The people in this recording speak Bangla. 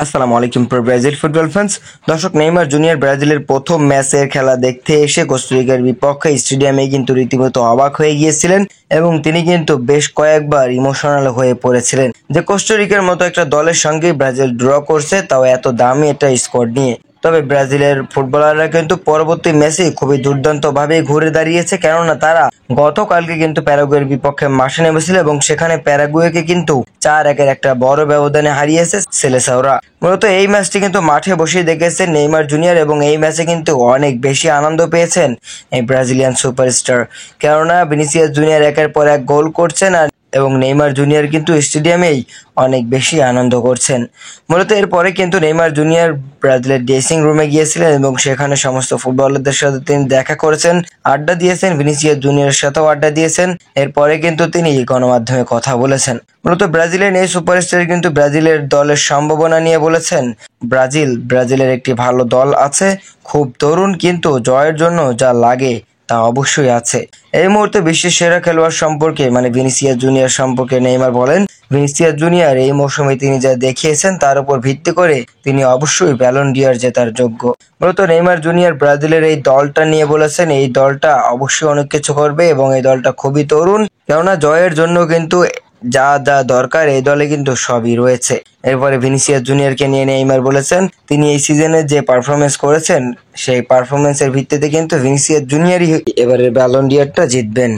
আসসালামু আলাইকুম প্রো ব্রাজিল ফুটবল ফ্যান্স। দর্শক, নেইমার জুনিয়র ব্রাজিলের প্রথম ম্যাচের খেলা দেখতে এসে কোস্টারিকার বিপক্ষে স্টেডিয়ামে কিন্তু রীতিমতো অবাক হয়ে গিয়েছিলেন এবং তিনি কিন্তু বেশ কয়েকবার ইমোশনাল হয়ে পড়েছিলেন যে কোস্টারিকার মতো একটা দলের সঙ্গে ব্রাজিল ড্র করছে, তাও এত দামি একটা স্কোর নিয়ে। তবে ব্রাজিলের ফুটবলাররা কিন্তু পরবর্তী ম্যাচে খুবই দুর্দান্তভাবে ঘুরে দাঁড়িয়েছে, কেননা তারা গতকালকে কিন্তু প্যারাগুয়ের বিপক্ষে মাঠে নেমেছিল এবং সেখানে প্যারাগুয়েকে কিন্তু 4-1 একটা বড় ব্যবধানে হারিয়েছে সেলেসাওরা। মূলত এই ম্যাচটি কিন্তু মাঠে বসে দেখেছেন নেইমার জুনিয়র এবং এই ম্যাচে কিন্তু অনেক বেশি আনন্দ পেয়েছেন এই ব্রাজিলিয়ান সুপারস্টার, কেননা ভিনিসিয়াস জুনিয়র একের পর এক গোল করছেন এবং নেইমার জুনিয়র কিন্তু স্টেডিয়ামেই অনেক বেশি আনন্দ করছেন। মূলত এরপরে কিন্তু নেইমার জুনিয়র ব্রাজিলের ড্রেসিং রুমে গিয়েছিলেন এবং সেখানে সমস্ত ফুটবলারদের সাথে তিনি দেখা করেছেন, আড্ডা দিয়েছেন, ভিনিসিয়াস জুনিয়রের সাথেও আড্ডা দিয়েছেন। এরপরে কিন্তু তিনি গণমাধ্যমে কথা বলেছেন। মূলত ব্রাজিলের এই সুপারস্টার কিন্তু ব্রাজিলের দলের সম্ভাবনা নিয়ে বলেছেন, ব্রাজিলের একটি ভালো দল আছে, খুব তরুণ, কিন্তু জয়ের জন্য যা লাগে তা অবশ্যই আছে। এই মুহূর্তে বিশ্বের সেরা খেলোয়াড় সম্পর্কে মানে ভিনিসিয়াস জুনিয়র সম্পর্কে নেইমার বলেন, ভিনিসিয়াস জুনিয়র এই মৌসুমে তিনি যা দেখিয়েছেন তার উপর ভিত্তি করে তিনি অবশ্যই ব্যালন ডি'অর জেতার যোগ্য। মূলত নেইমার জুনিয়র ব্রাজিলের এই দলটা নিয়ে বলেছেন, এই দলটা অবশ্যই অনেক কিছু করবে এবং এই দলটা খুবই তরুণ, কেননা জয়ের জন্য কিন্তু যা যা দরকার এই দলে কিন্তু সবই রয়েছে। এরপরে ভিনিসিয়াস জুনিয়রকে নিয়ে নেইমার বলেছেন, তিনি এই সিজনে যে পারফরমেন্স করেছেন সেই পারফরমেন্সের ভিত্তিতে কিন্তু ভিনিসিয়াস জুনিয়রই এবারের ব্যালন ডি'অরটা জিতবেন।